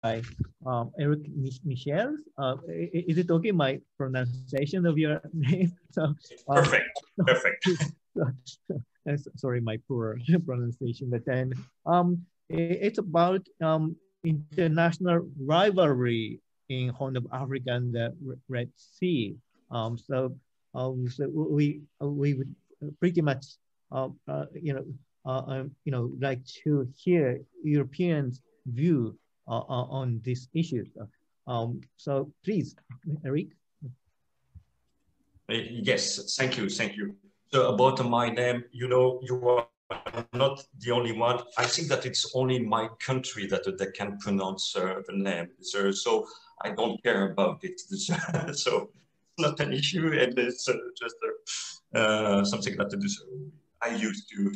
by Eric Michiels. Is it okay my pronunciation of your name? So perfect, perfect. sorry, my poor pronunciation. But then it's about international rivalry in Horn of Africa and the Red Sea. So we would pretty much like to hear Europeans' view on these issues. So please, Eric. Yes, thank you, thank you. So about my name, you know, you are not the only one. I think that it's only my country that can pronounce the name. So I don't care about it. So it's not an issue, and it's just something that I used to.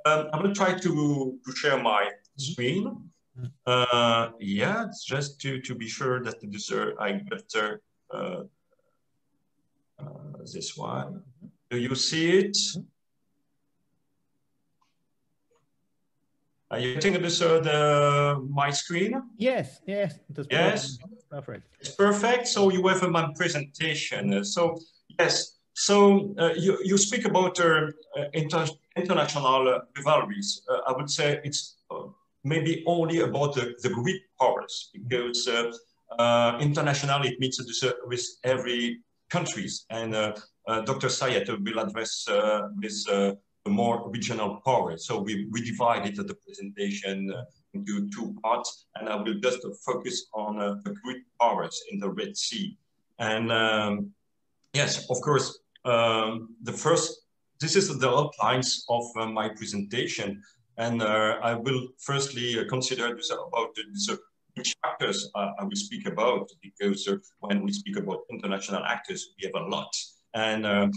I'm gonna try to share my screen. Yeah, it's just to be sure that I get this one. Do you see it? Are you getting this my screen? Yes, yes. Yes. Perfect. It's perfect. So you have my presentation. So yes. So you speak about international rivalries. I would say it's maybe only about the Greek powers, because international it means with every countries, and Dr. Sayed will address this more regional power. So we divided the presentation into two parts, and I will just focus on the Greek powers in the Red Sea. And yes, of course, this is the outlines of my presentation. And I will firstly consider this about which actors I will speak about, because when we speak about international actors, we have a lot. And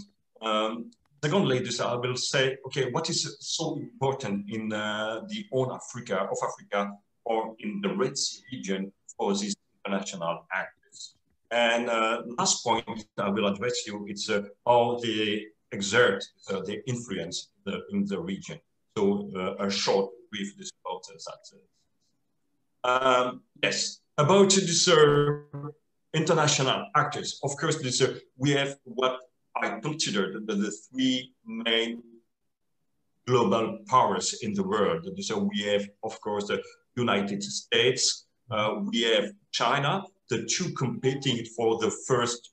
secondly, I will say, okay, what is so important in the Horn of Africa, or in the Red Sea region for these international actors? And last point I will address you, it's how they exert the influence in the region. So a short brief about that. Yes, about this international actors. Of course, we have what I consider the three main global powers in the world. So we have, of course, the United States, we have China, the two competing for the first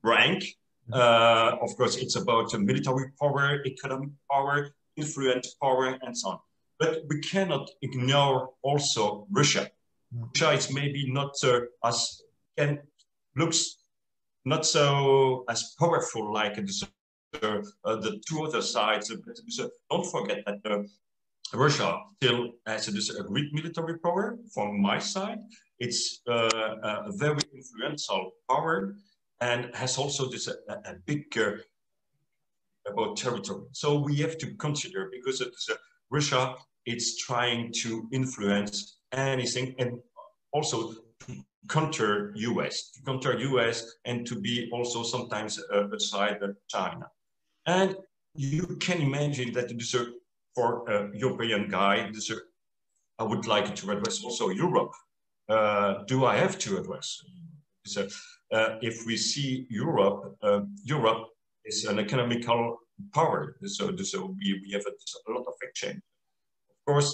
rank. Of course, it's about military power, economic power, influence power, and so on. But we cannot ignore also Russia. Russia is maybe not looks not so as powerful like the two other sides. But don't forget that Russia still has a great military power. From my side, it's a very influential power, and has also a big about territory. So we have to consider, because Russia is trying to influence anything, and also to counter US, and to be also sometimes beside China. And you can imagine that for a European guy, I would like to address also Europe. Do I have to address? If we see Europe, Europe is an economical power. So we have a lot of exchange. Of course,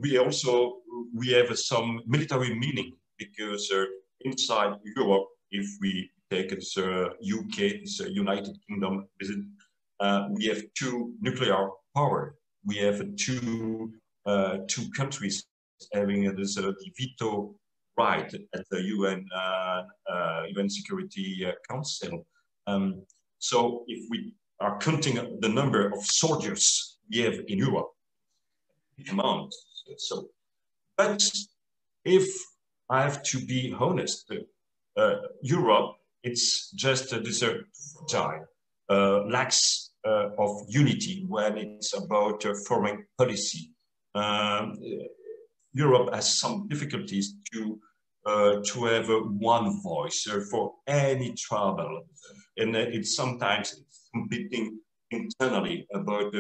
we have some military meaning, because inside Europe, if we take this UK, this United Kingdom visit, we have two nuclear power. We have two countries having the veto right at the UN Security Council. So if we are counting the number of soldiers we have in Europe, amount. So, but if I have to be honest, Europe, it's just this fragile, lacks of unity when it's about foreign policy. Europe has some difficulties to have one voice for any travel, and it's sometimes competing internally about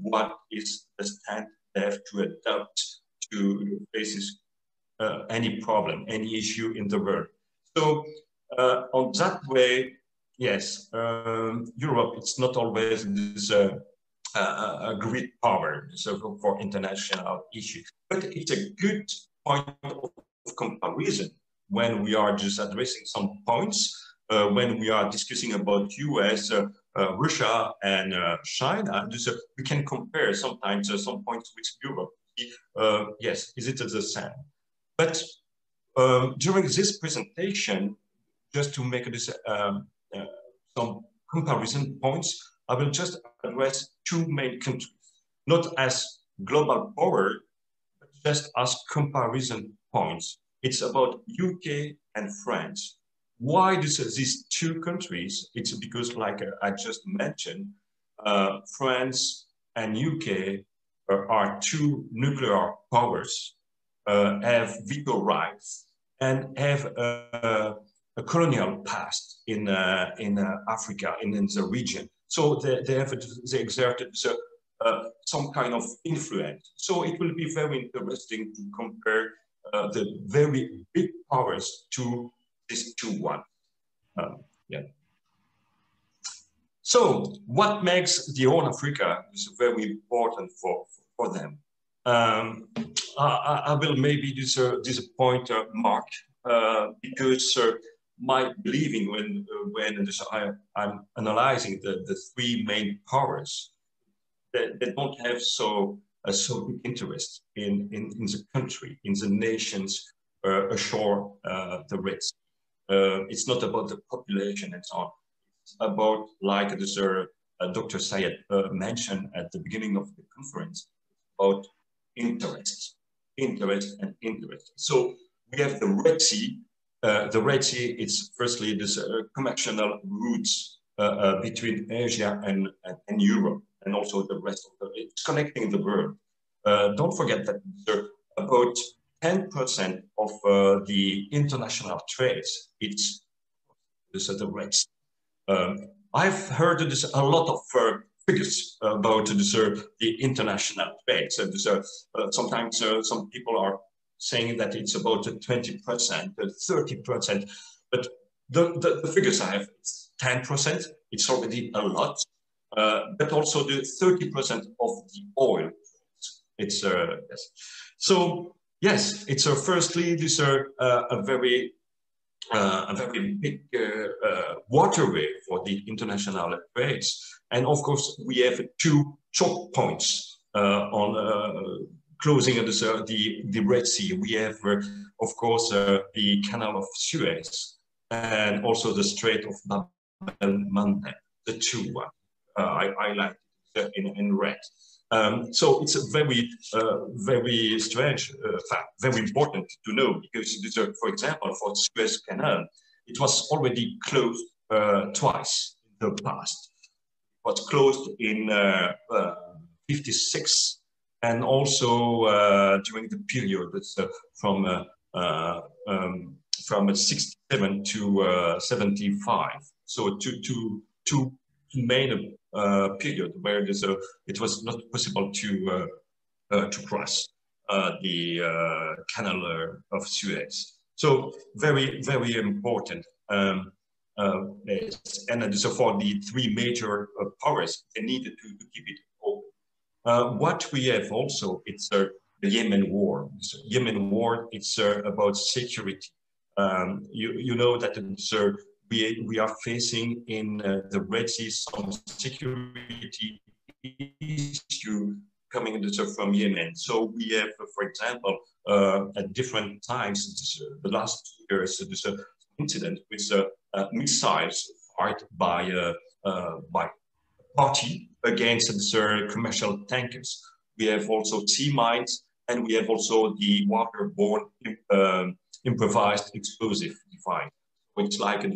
what is the stand they have to adapt to faces any problem, any issue in the world. So on that way, yes, Europe, it's not always this a great power so for international issues, but it's a good point of comparison when we are just addressing some points, when we are discussing about US, Russia, and China. Just, we can compare sometimes some points with Europe. Yes, is it the same? But during this presentation, just to make this some comparison points, I will just address two main countries, not as global power, but just as comparison points. It's about UK and France. Why these two countries? It's because, like I just mentioned, France and UK are two nuclear powers, have veto rights, and have a colonial past in Africa, in the region. So they exerted some kind of influence. So it will be very interesting to compare the very big powers to these two ones. Yeah. So what makes the Horn of Africa is very important for them? I will maybe disappoint Mark because my believing when I'm analyzing the three main powers, they don't have so big interest in the country, in the nations ashore the Red Sea. It's not about the population and so on. It's about, like Dr. Sayed mentioned at the beginning of the conference, about interest. So we have the Red Sea. The Red Sea is firstly this commercial routes between Asia and Europe, and also the rest of it's connecting the world. Don't forget that about 10% of the international trades, it's the Red Sea. I've heard a lot of figures about the international trade. So sometimes some people are saying that it's about 20%, 30%, but the figures I have, it's 10%, it's already a lot, but also the 30% of the oil, it's, yes. So, yes, it's firstly, this a very big waterway for the international trades. And of course, we have two choke points on closing the Red Sea. We have, of course, the Canal of Suez and also the Strait of Bab el-Mandeb, the two ones. I highlighted in red. So it's a very strange fact, very important to know, because, for example, for the Suez Canal, it was already closed twice in the past. It was closed in 56. And also during the period from 67 to 75, so two main period where it was not possible to cross the Canal of Suez. So very important. And so for the three major powers, they needed to keep it open. What we have also, it's the Yemen war. So Yemen war, it's about security. You know that we are facing in the Red Sea some security issue coming from Yemen. So we have, for example, at different times, the last 2 years, this incident with missiles fired by party against the commercial tankers. We have also sea mines, and we have also the waterborne improvised explosive device. It's like a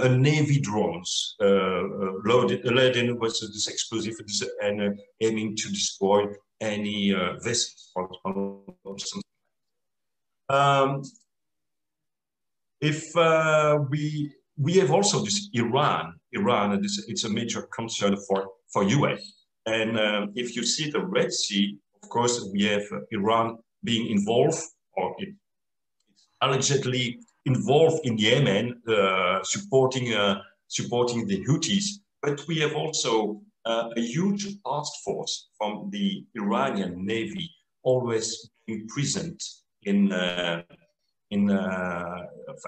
navy drones laden with this explosive and aiming to destroy any vessels or something. If we have also this Iran, it's a major concern for US. And if you see the Red Sea, of course, we have Iran being involved, or it's allegedly involved in Yemen, supporting the Houthis. But we have also a huge task force from the Iranian Navy, always being present in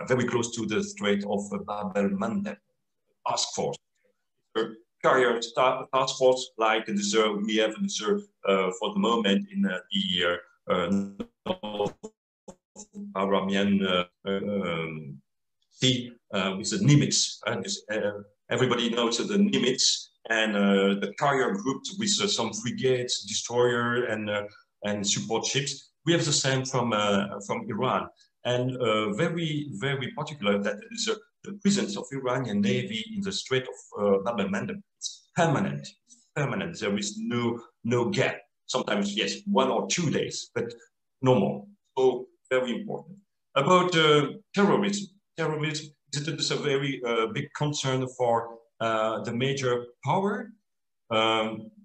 very close to the Strait of Bab el-Mandeb. Task force, carrier task force, like this, we have this, for the moment in the North Arabian Sea with the Nimitz. Everybody knows the Nimitz, and the carrier group with some frigates, destroyer, and support ships. We have the same from Iran, and very, very particular that is the presence of Iranian Navy in the Strait of Bab el-Mandeb. It's permanent. Permanent. There is no gap. Sometimes, yes, 1 or 2 days, but no more. So very important. About terrorism. Terrorism is a very big concern for the major power.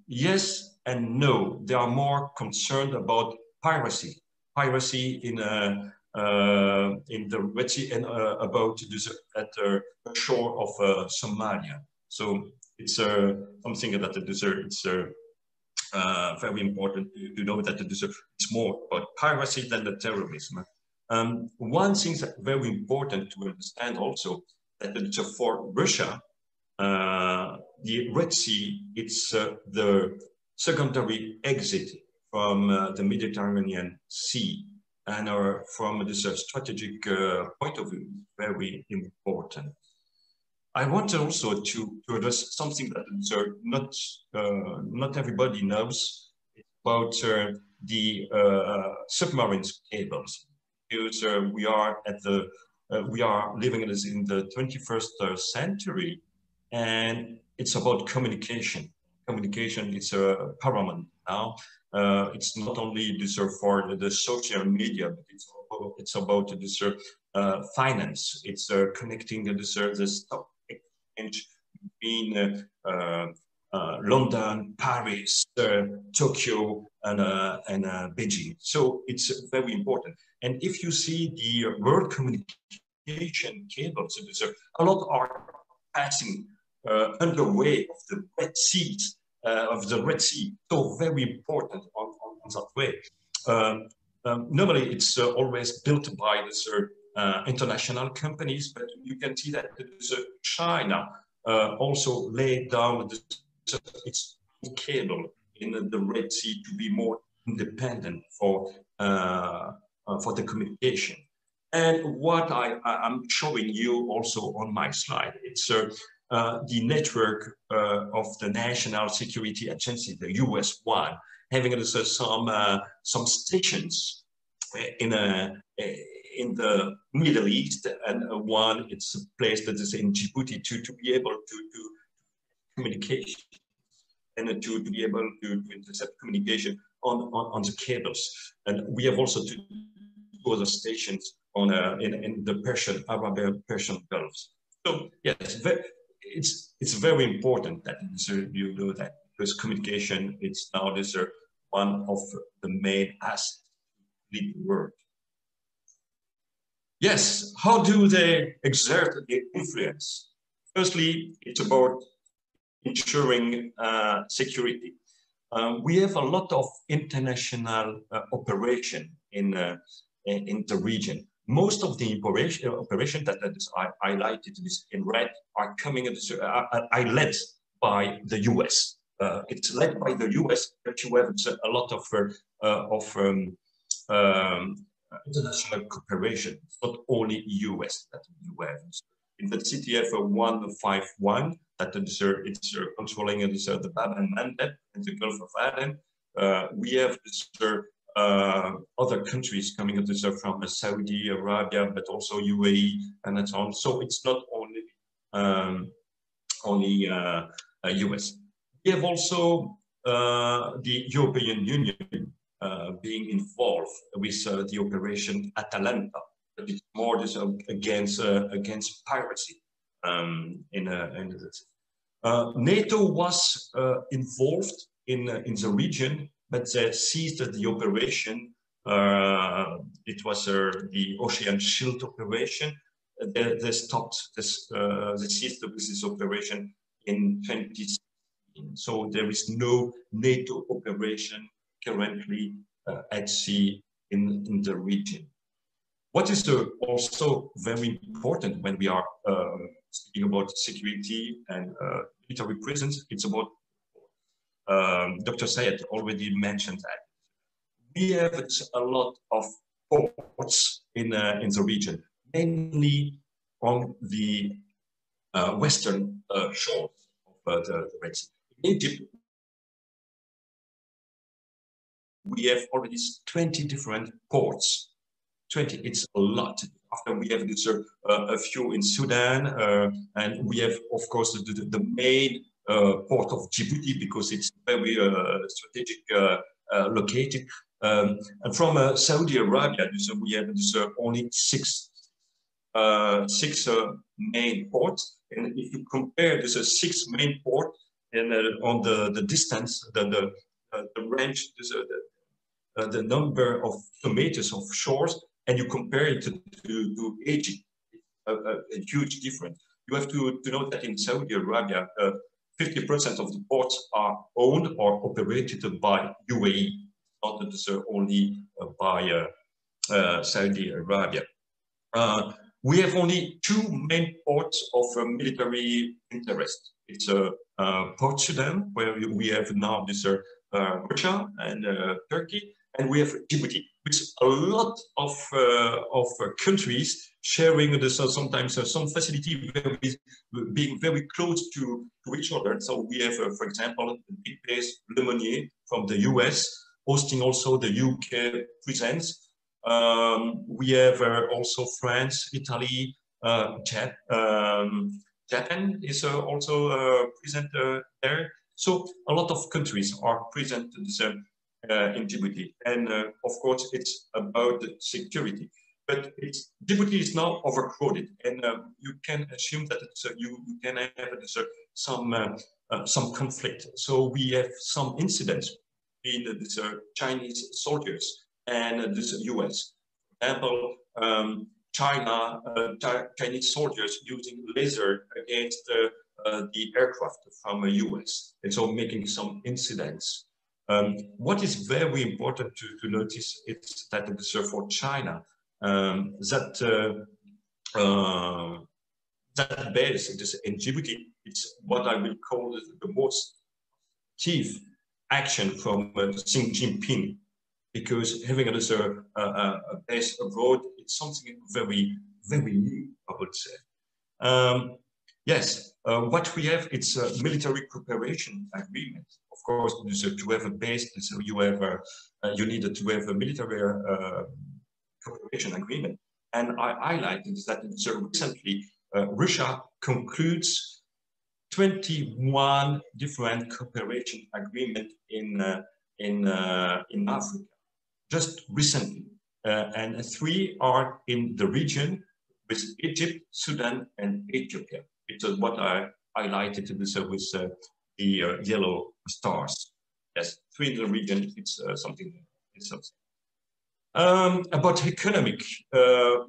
Yes and no. They are more concerned about piracy. Piracy in the Red Sea and about this at the shore of Somalia. So it's something that it's very important to know that it's more about piracy than the terrorism. One thing that's very important to understand also that for Russia, the Red Sea, it's the secondary exit from the Mediterranean Sea. And from this strategic point of view, very important. I want also to address something that not everybody knows about the submarine cables. Because we are living in the 21st century, and it's about communication. Communication is paramount now. It's not just for the social media, but it's about this finance. It's connecting the stock exchange between London, Paris, Tokyo, and Beijing. So it's very important. And if you see the world communication cables, a lot are passing underway of the Red Sea. So very important on that way. Normally, it's always built by this international companies, but you can see that China also laid down its cable in the Red Sea to be more independent for the communication. And what I'm showing you also on my slide, it's the network of the National Security Agency, the US one, having some stations in the Middle East, and one it's a place that is in Djibouti to be able to do communication and to be able to intercept communication on the cables. And we have also two other stations on in the Persian Gulf. So yes, it's very important that you know that, because communication is now one of the main assets of the world. Yes, how do they exert their influence? Firstly, it's about ensuring security. We have a lot of international operation in the region. Most of the operation that I highlighted in red are coming are led by the US. It's led by the US, but you have a lot of international cooperation. It's not only US that you have. In the CTF 151, that it's controlling the Bab el-Mandeb and the Gulf of Aden. We have other countries coming up from Saudi Arabia, but also UAE and so on. So it's not only US. We have also the European Union being involved with the operation Atalanta. That is more against piracy. NATO was involved in the region, but they ceased the operation it was the Ocean Shield operation. They stopped this, they ceased this operation in 2016. So there is no NATO operation currently at sea in the region. What is also very important when we are speaking about security and military presence, it's about, Dr. Sayed already mentioned that. We have a lot of ports in the region, mainly on the western shore of the Red Sea. In Egypt, we have already 20 different ports. 20, it's a lot. After we have this, a few in Sudan, and we have, of course, the main port of Djibouti, because it's very strategic located. And from Saudi Arabia, so we have only six main ports. And if you compare this 6 main ports and on the distance, the range, the number of kilometers of shores, and you compare it to Egypt, a huge difference. You have to know that in Saudi Arabia, 50% of the ports are owned or operated by UAE, not only by Saudi Arabia. We have only 2 main ports of military interest. It's Port Sudan, where we have now this Russia and Turkey, and we have Djibouti, which a lot of countries sharing this, sometimes some facility being very close to each other. So we have, for example, the big base Le Monnier from the US, hosting also the UK presence. We have also France, Italy, Japan is also present there. So a lot of countries are present in Djibouti, and of course it's about the security. But Djibouti is now overcrowded, and you can assume that you can have some conflict. So we have some incidents between the Chinese soldiers and the US. For example, Chinese soldiers using laser against the aircraft from the US, and so making some incidents. What is very important to notice is that for China, that base in Djibouti, it's what I will call the most chief action from Xi Jinping, because having a base abroad, it's something very, very new, I would say. Yes, what we have, it's a military cooperation agreement. Of course, to have a base, so you need to have a military cooperation agreement. And I highlighted that recently Russia concludes 21 different cooperation agreements in Africa, just recently, and 3 are in the region with Egypt, Sudan, and Ethiopia. It's what I highlighted with the yellow stars. Yes, 3 in the region. It's something. It's something. About economic,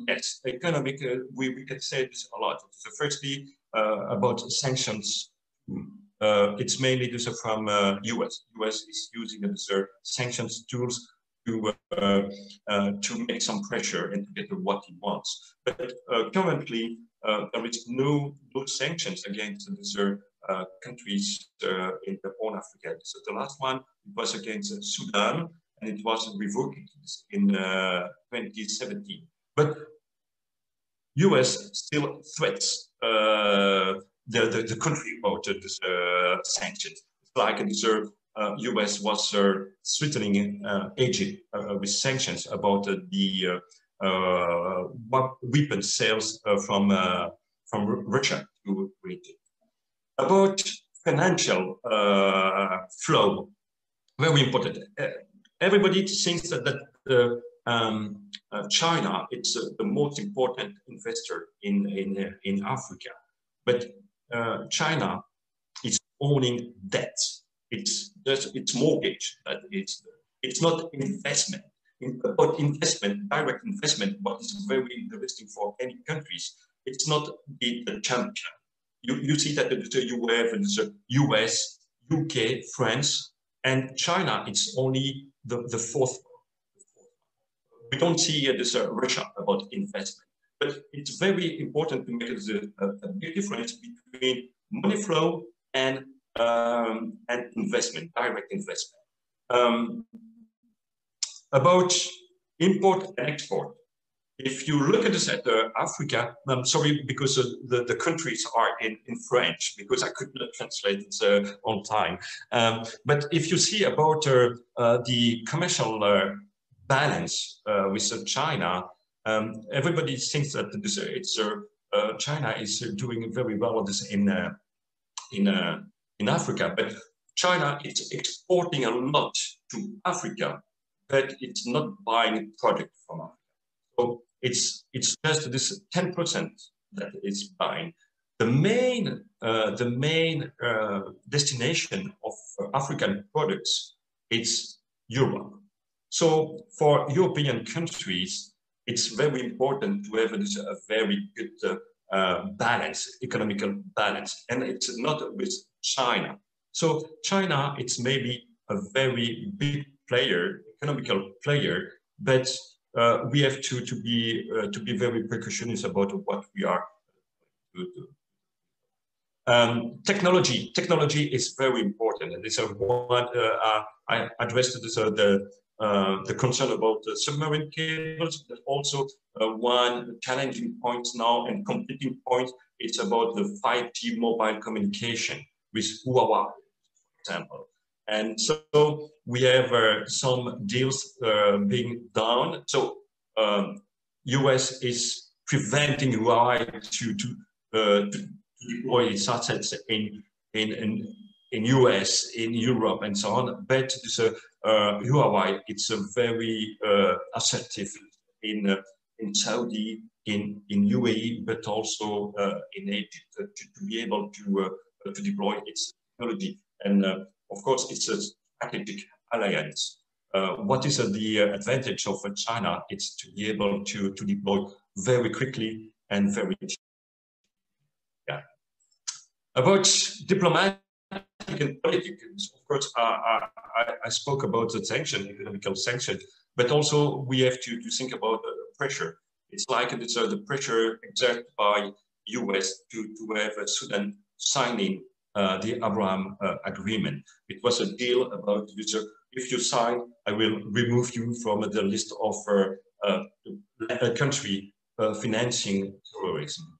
yes, economic. We can say this a lot. So firstly, about sanctions. It's mainly this from US. US is using the sanctions tools to make some pressure and to get what he wants. But currently, there is no sanctions against the countries in the Horn Africa. So the last one was against Sudan, and it was revoked in 2017. But US still threats the country about the sanctions. Like the US was threatening Egypt with sanctions about the weapon sales from Russia to Egypt. About financial flow, very important. Everybody thinks that China is the most important investor in Africa, but China is owning debt. It's mortgage. It's not investment. about investment, direct investment, what is very interesting for any countries, it's not the champion. You see that you have the US, UK, France, and China, it's only the fourth. We don't see this Russia about investment, but it's very important to make a big difference between money flow and investment, direct investment. About import and export. If you look at this at Africa, I'm sorry, because the countries are in French, because I could not translate it on time. But if you see about the commercial balance with China, everybody thinks that China is doing very well this in Africa, but China is exporting a lot to Africa, but it's not buying product from Africa. So it's just this 10% that it's buying. The main destination of African products, it's Europe. So for European countries, it's very important to have a very good balance, economical balance, and it's not with China. So China, it's maybe a very big player, economical player, but we have to be very precautious about what we are doing. Technology is very important, and this is one I addressed this, the concern about the submarine cables, but also one challenging point now and competing point. It's about the 5G mobile communication with Huawei, for example. And so we have some deals being done. So US is preventing Huawei to deploy its assets in US, in Europe, and so on. But this, Huawei, it's a very assertive in Saudi, in UAE, but also in Egypt to be able to deploy its technology. And of course, it's a strategic alliance. What is the advantage of China? It's to be able to deploy very quickly and very cheap. Yeah. About diplomatic and politics, of course, I spoke about the sanction, economical sanction, but also we have to think about pressure. It's like it's the pressure exerted by US to have Sudan signing the Abraham Agreement. It was a deal about if you sign, I will remove you from the list of a country financing terrorism.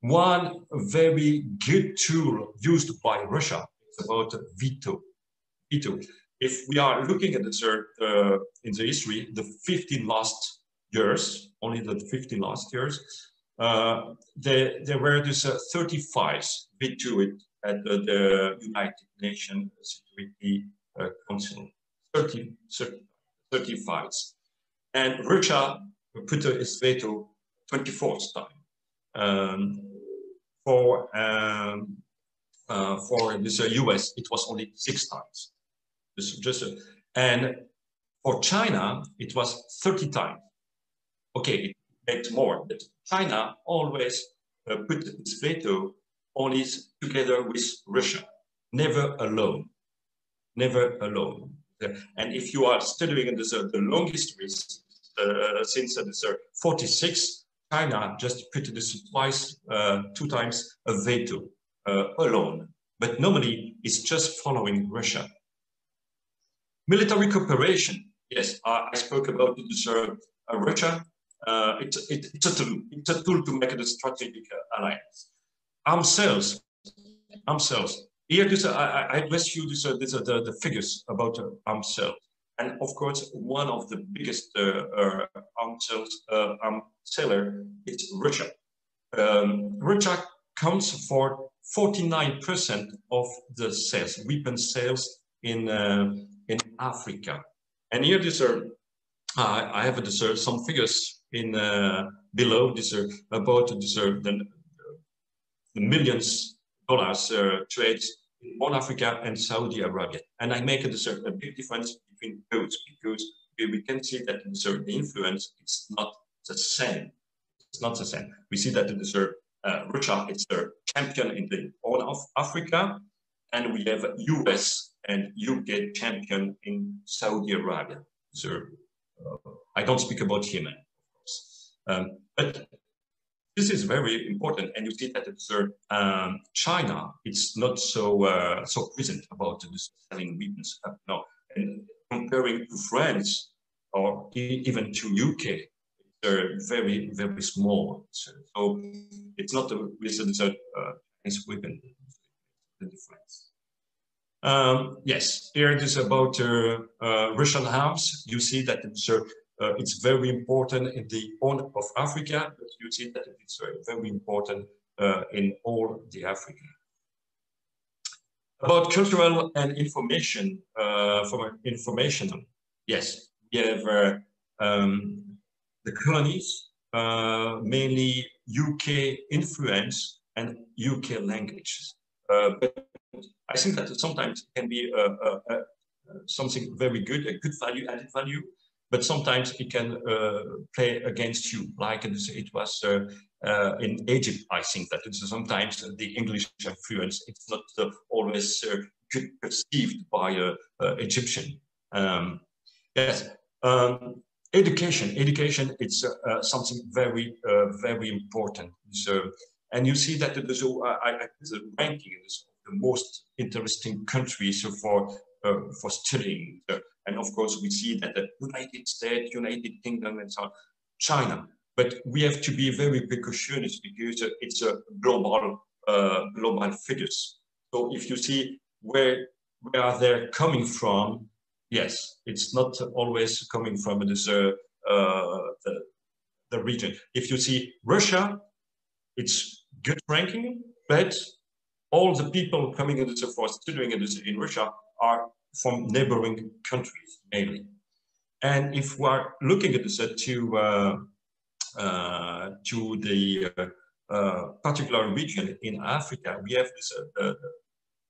One very good tool used by Russia is about veto. If we are looking at the in the history, the 15 last years, only the 15 last years, there were this 35 vetoed at the United Nations Security Council, 35. And Russia put its veto 24th time. For this US, it was only 6 times. And for China, it was 30 times. Okay, it makes more, but China always put its veto only together with Russia, never alone, never alone. And if you are studying this, the long history since 46, China just put this twice, 2 times a veto alone. But normally it's just following Russia. Military cooperation. Yes, I spoke about this, Russia. It's a tool. It's a tool to make a strategic alliance. Arms sales. Here, I address you the figures about arms sales. And of course, one of the biggest arms seller is Russia. Russia counts for 49% of the sales, weapon sales in Africa. And here, I have some figures in below this about the millions dollars trades in Africa and Saudi Arabia. And I make a big difference between both, because we can see that the influence is not the same. It's not the same. We see that Russia is the champion in the Horn of Africa, and we have US and UK champion in Saudi Arabia. So I don't speak about Yemen, of course, but this is very important, and you see that it's China. It's not so so present about this selling weapons now. And comparing to France or even to UK, they're very small. So it's not a reason weapon the difference. Yes, here it is about Russian arms. You see that it's very important in the Horn of Africa, but you see that it's very important in all the Africa. About cultural and information, from informational, yes, we have the colonies, mainly UK influence and UK languages. But I think that sometimes it can be something very good, a good value, added value, but sometimes it can play against you, like it was in Egypt. I think that sometimes the English influence, it's not always good perceived by Egyptian. Yes, education, it's something very important. So, and you see that the ranking is the most interesting countries for studying. And of course, we see that the United States, United Kingdom, and so on, China. But we have to be very precautious because it's a global figures. So if you see where are they coming from, yes, it's not always coming from this the region. If you see Russia, it's good ranking, but all the people coming into for studying in Russia are from neighboring countries mainly. And if we are looking at this to the particular region in Africa, we have this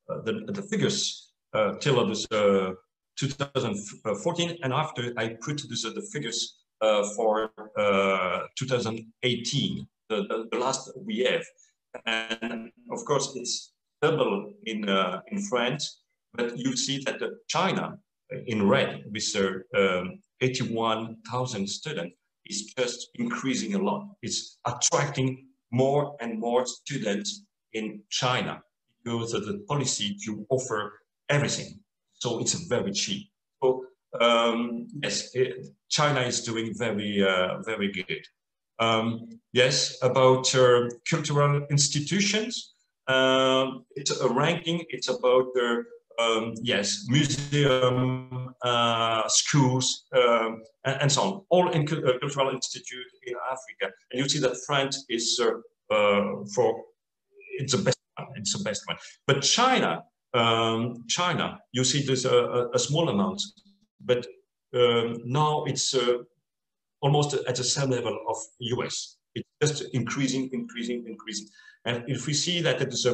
the figures till this 2014, and after I put this the figures for 2018, the last we have, and of course it's double in France. But you see that China, in red, with 81,000 students, is just increasing a lot. It's attracting more and more students in China because of the policy to offer everything. So it's very cheap. So yes, China is doing very good. Yes, about cultural institutions, it's a ranking. It's about yes, museum, schools, and so on, all in cultural institute in Africa. And you see that France is it's the best one. It's the best one. But China, you see there's a small amount, but now it's almost at the same level of US. It's just increasing. And if we see that it is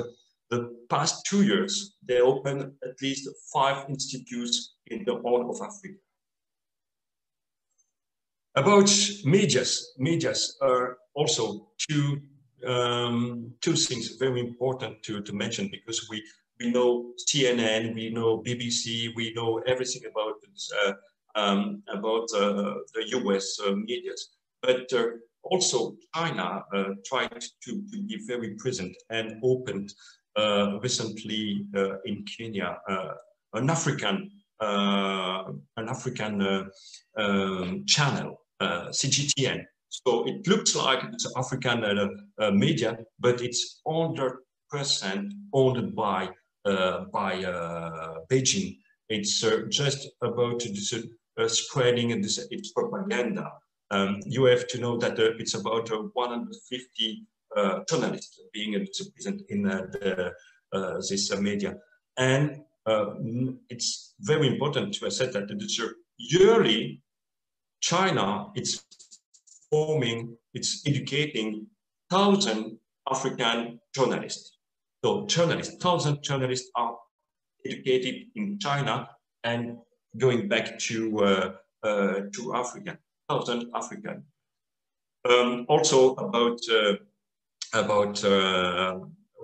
the past 2 years, they opened at least 5 institutes in the Horn of Africa. About medias are also two things very important to mention, because we know CNN, we know BBC, we know everything about this, the US medias, but also China tried to be very present and opened recently in Kenya an African channel, CGTN. So it looks like it's an African media, but it's 100% owned by Beijing. It's just about spreading its propaganda. You have to know that it's about 150 journalists being present in this media. And it's very important to assess that yearly China, it's educating 1,000 African journalists. So 1,000 journalists are educated in China and going back to to African, 1,000 African. Also about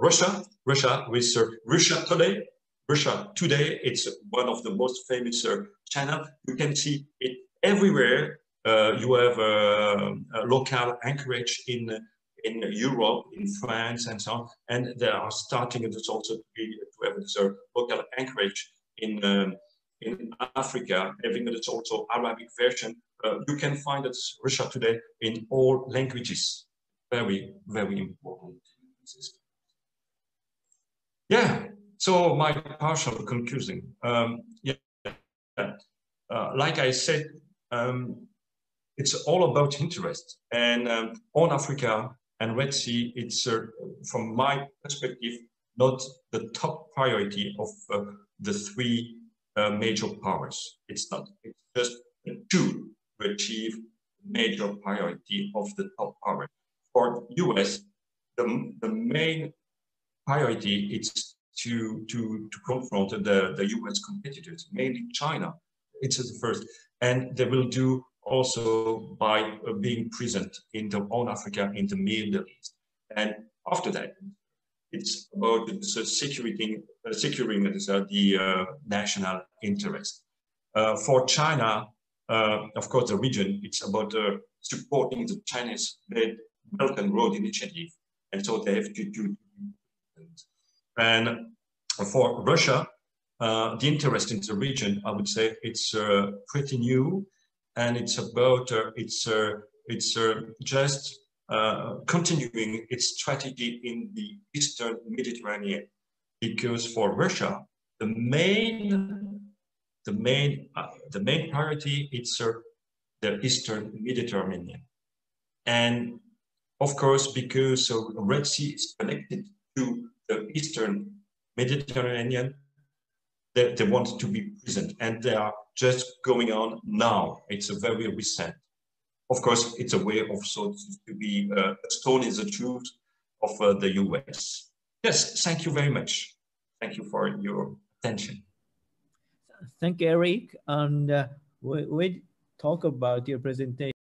Russia. Russia Today. Russia Today. It's one of the most famous channels. You can see it everywhere. You have a local anchorage in Europe, in France, and so on. And they are starting it also to have this local anchorage in Africa, having it also Arabic version. You can find it Russia Today in all languages. Very, very important. Yeah. So my partial conclusion. Like I said, it's all about interest, and on Africa and Red Sea, it's from my perspective not the top priority of the three major powers. It's not. It's just two to achieve major priority of the top power. For US, the main priority is to confront the US competitors, mainly China. It's the first, and they will do also by being present in the own Africa, in the Middle East. And after that, it's about securing the national interest. For China, of course, the region, it's about supporting the Chinese Belt and Road Initiative. And so they have to do. And for Russia, the interest in the region, I would say it's pretty new. And it's about, just continuing its strategy in the Eastern Mediterranean, because for Russia, the main priority is the Eastern Mediterranean, and of course because the Red Sea is connected to the Eastern Mediterranean, they want to be present, and they are just going on now. It's a very recent. Of course, it's a way of to be a stone in the truth of the US. Yes, thank you very much. Thank you for your attention. Thank you, Eric. And we talk about your presentation.